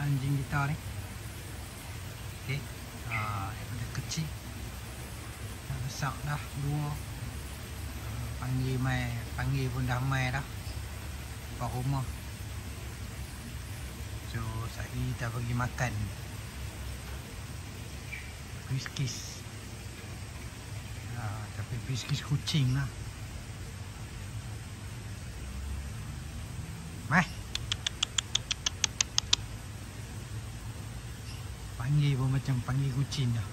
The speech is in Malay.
anjing kita ni. Okey. Daripada kecil dah besar dah dua. Panggil pun dah mai dah. Depan rumah. So saya kita bagi makan Whiskeys. Tapi Whiskeys kucing lah. Mai. Panggil pun macam panggil kucing dah.